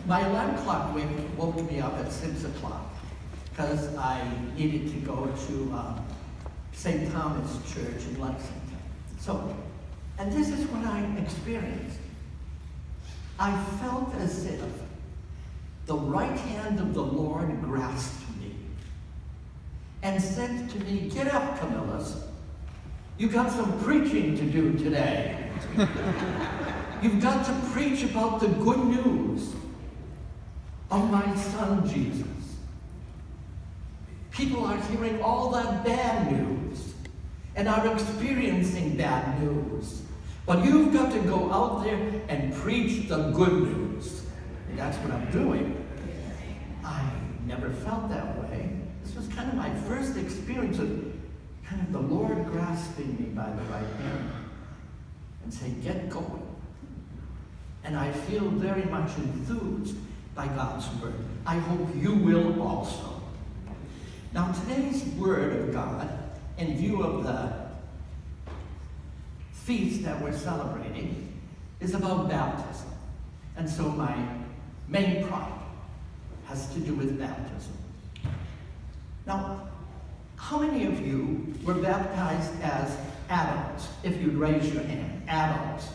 My alarm clock woke me up at 6 o'clock because I needed to go to St. Thomas Church in Lexington. So, and this is what I experienced. I felt as if the right hand of the Lord grasped me and said to me, "Get up, Camillus. You got some preaching to do today. You've got to preach about the good news of my son Jesus. People are hearing all that bad news and are experiencing bad news. But you've got to go out there and preach the good news." And that's what I'm doing. I never felt that way. This was kind of my first experience of kind of the Lord grasping me by the right hand and saying, "Get going." And I feel very much enthused by God's word. I hope you will also. Now, today's word of God, in view of the feast that we're celebrating, is about baptism. And so my main point has to do with baptism. Now, how many of you were baptized as adults? If you'd raise your hand. Adults.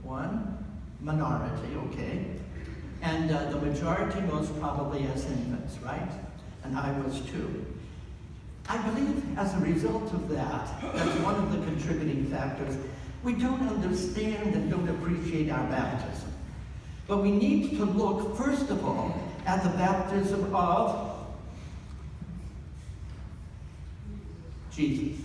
One. Minority, okay. And the majority most probably as infants, right? And I was too. I believe as a result of that, that's one of the contributing factors, we don't understand and don't appreciate our baptism. But we need to look, first of all, at the baptism of Jesus.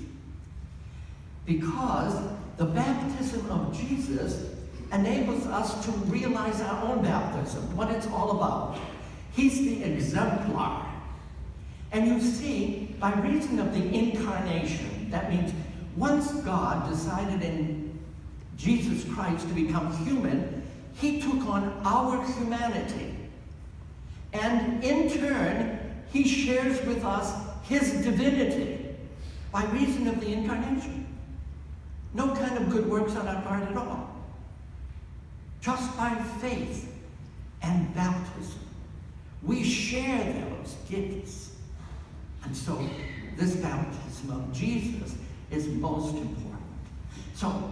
Because the baptism of Jesus enables us to realize our own baptism, what it's all about. He's the exemplar. And you see, by reason of the incarnation, that means once God decided in Jesus Christ to become human, he took on our humanity. And in turn, he shares with us his divinity by reason of the incarnation. No kind of good works on our part at all. Just by faith and baptism, we share those gifts. And so, this baptism of Jesus is most important. So,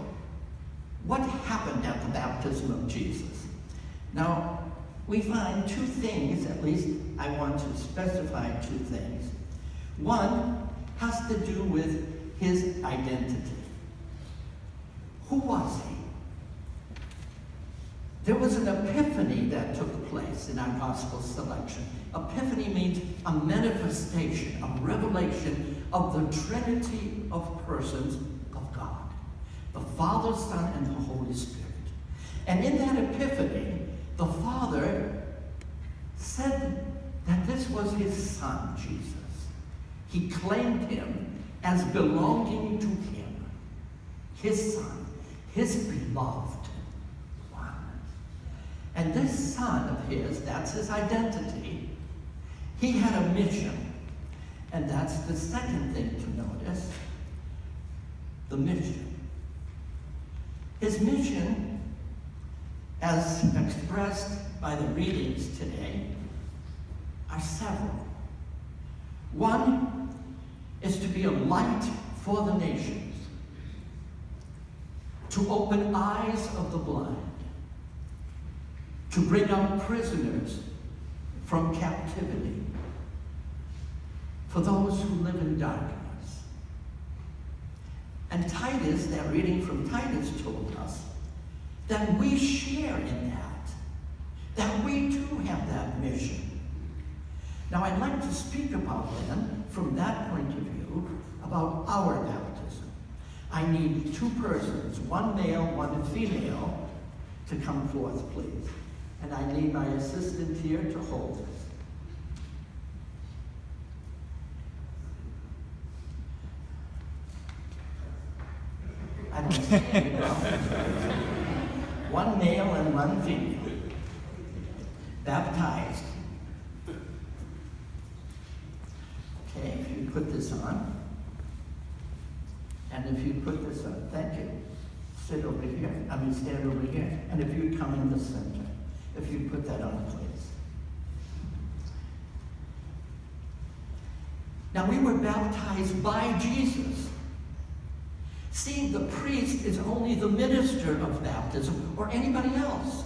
what happened at the baptism of Jesus? Now, we find two things, at least I want to specify two things. One has to do with his identity. Who was he? There was an epiphany that took place in our gospel selection. Epiphany means a manifestation, a revelation of the Trinity of persons of God, the Father, Son, and the Holy Spirit. And in that epiphany, the Father said that this was his Son, Jesus. He claimed him as belonging to him, his Son, his beloved. And this Son of his, that's his identity, he had a mission. And that's the second thing to notice, the mission. His mission, as expressed by the readings today, are several. One is to be a light for the nations, to open eyes of the blind, to bring out prisoners from captivity, for those who live in darkness. And Titus, that reading from Titus told us that we share in that we too have that mission. Now I'd like to speak about then, from that point of view, about our baptism. I need two persons, one male, one female, to come forth, please. And I need my assistant here to hold this. I don't see you now. One male and one female. Baptized. Okay, if you put this on. And if you put this on, thank you. Sit over here. Stand over here. And if you come in the center. If you put that on, please. Now, we were baptized by Jesus. See, the priest is only the minister of baptism or anybody else.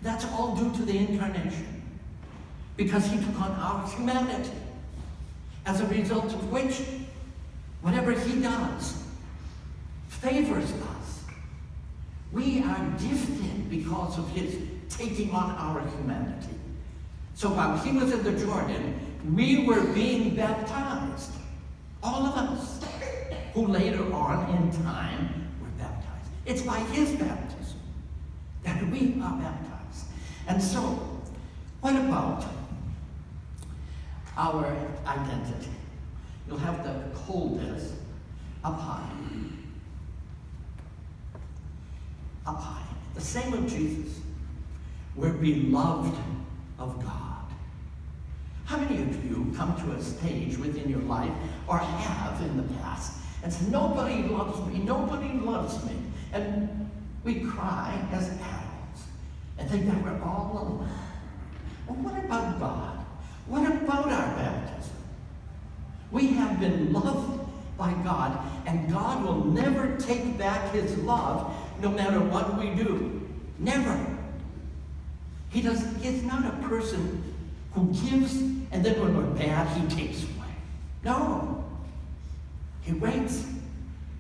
That's all due to the incarnation, because he took on our humanity, as a result of which, whatever he does favors us. We are gifted because of his taking on our humanity. So while he was in the Jordan, we were being baptized. All of us, who later on in time were baptized. It's by his baptism that we are baptized. And so, what about our identity? You'll have to hold this up high. Up high. The same of Jesus. We're beloved of God. How many of you come to a stage within your life, or have in the past, and say, nobody loves me, nobody loves me? And we cry as adults and think that we're all alone. Well, what about God? What about our baptism? We have been loved by God, and God will never take back his love no matter what we do. Never. He's not a person who gives, and then when we're bad, he takes away. No. He waits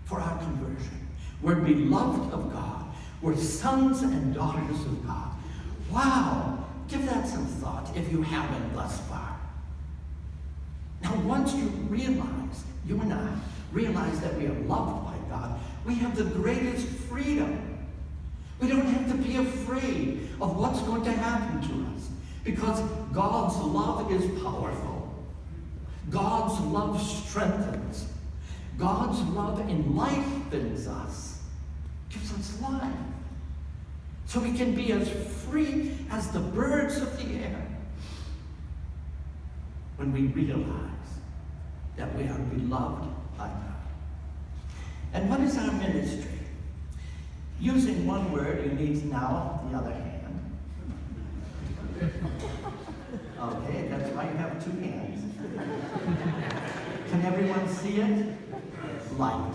for our conversion. We're beloved of God. We're sons and daughters of God. Wow. Give that some thought if you haven't thus far. Now, once you realize, you and I, realize that we are loved by God, we have the greatest freedom. We don't have to be afraid of what's going to happen to us, because God's love is powerful. God's love strengthens. God's love enlivens us, gives us life. So we can be as free as the birds of the air when we realize that we are beloved by God. And what is our ministry? Using one word, you need now the other hand. Okay, that's why you have two hands. Can everyone see it? Light.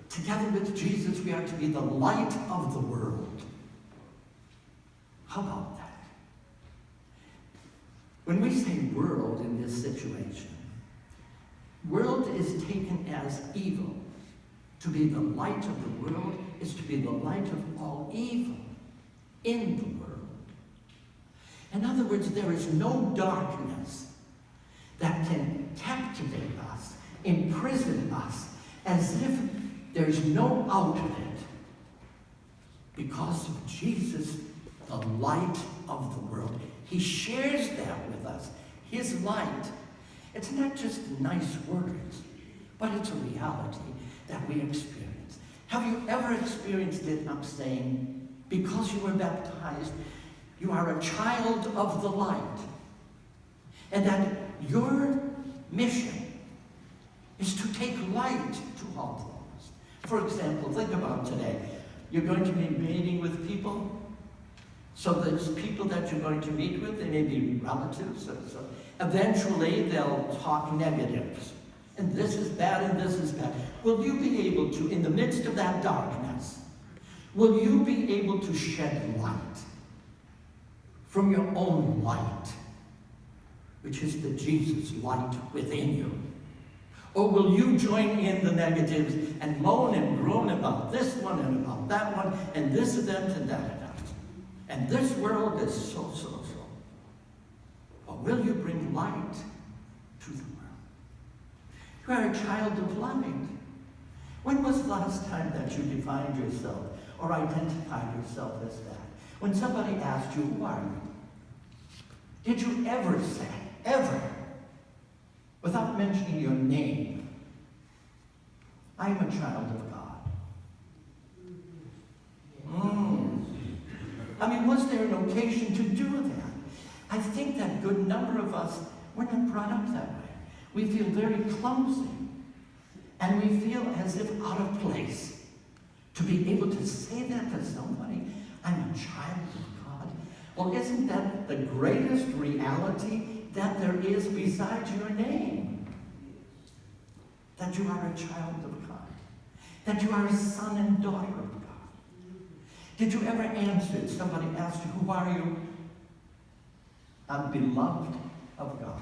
Together with Jesus, we are to be the light of the world. How about that? When we say world in this situation, world is taken as evil. To be the light of the world is to be the light of all evil in the world. In other words, there is no darkness that can captivate us, imprison us, as if there's no out of it. Because of Jesus, the light of the world. He shares that with us, his light. It's not just nice words, but it's a reality that we experience. Have you ever experienced it? I'm saying, because you were baptized, you are a child of the light. And that your mission is to take light to all things. For example, think about today. You're going to be meeting with people. So those people that you're going to meet with, they may be relatives. So eventually they'll talk negatives. And this is bad and this is bad. Will you be able to, in the midst of that darkness, will you be able to shed light from your own light, which is the Jesus light within you? Or will you join in the negatives and moan and groan about this one and about that one and this event and that event? And this world is so. Or will you bring light to the world? You are a child of light. When was the last time that you defined yourself or identified yourself as that? When somebody asked you, who are you? Did you ever say, ever, without mentioning your name, I am a child of God? I mean, was there an occasion to do that? I think that a good number of us were not brought up that way. We feel very clumsy, and we feel as if out of place. To be able to say that to somebody, I'm a child of God. Well, isn't that the greatest reality that there is besides your name. That you are a child of God. That you are a son and daughter of God. Did you ever answer it? Somebody asked you, who are you? I'm beloved of God.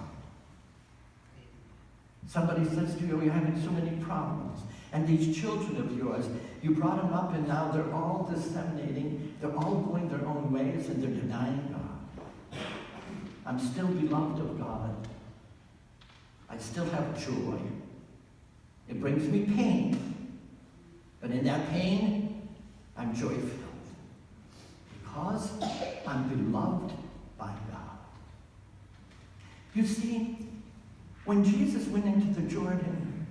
Somebody says to you, you're having so many problems. And these children of yours, you brought them up and now they're all disseminating. They're all going their own ways and they're denying God. I'm still beloved of God. I still have joy. It brings me pain. But in that pain, I'm joy-filled. Because I'm beloved by God. You see, when Jesus went into the Jordan,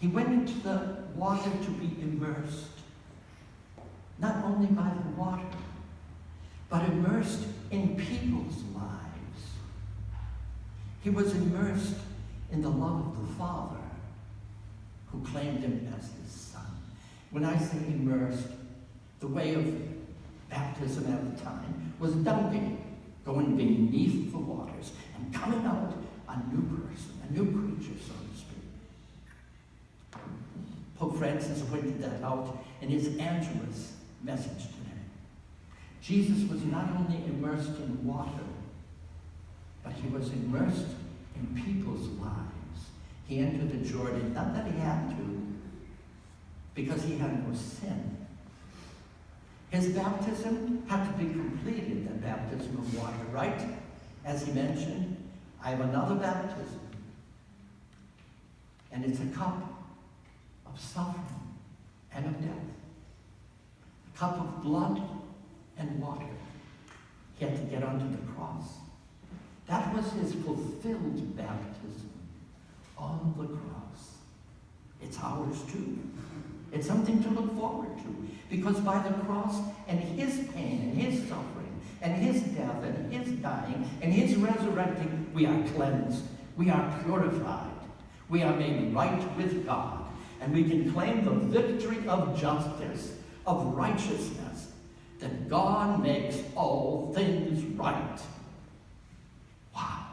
he went into the water to be immersed. Not only by the water, but immersed in people's lives. He was immersed in the love of the Father, who claimed him as his son. When I say immersed, the way of baptism at the time was dunking, going beneath the waters and coming out a new person, a new creature, so to speak. Pope Francis pointed that out in his Angelus message today. Jesus was not only immersed in water, but he was immersed in people's lives. He entered the Jordan, not that he had to, because he had no sin. His baptism had to be completed, the baptism of water, right? As he mentioned, I have another baptism. And it's a cup of suffering and of death. A cup of blood and water. He had to get onto the cross. That was his fulfilled baptism on the cross. It's ours too. It's something to look forward to. Because by the cross and his pain and his suffering and his death and his dying and his resurrecting, we are cleansed. We are purified. We are made right with God. And we can claim the victory of justice, of righteousness, that God makes all things right. Wow.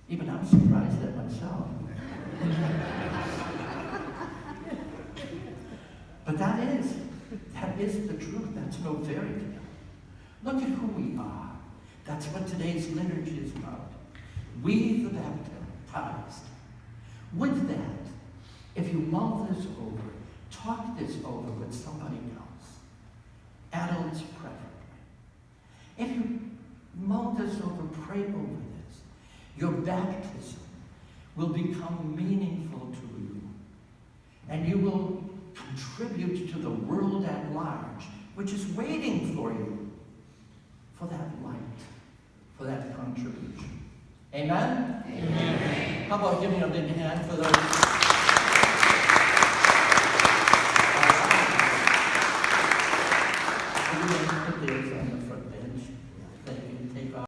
Even I'm surprised at myself. But that is the truth. That's no fairy tale. Look at who we are. That's what today's liturgy is about. We, the baptized. With that, if you mull this over, talk this over with somebody else, adults preferably. If you mull this over, pray over this, your baptism will become meaningful to you. And you will contribute to the world at large, which is waiting for you, for that light, for that contribution. Amen? Amen. How about giving a big hand for those?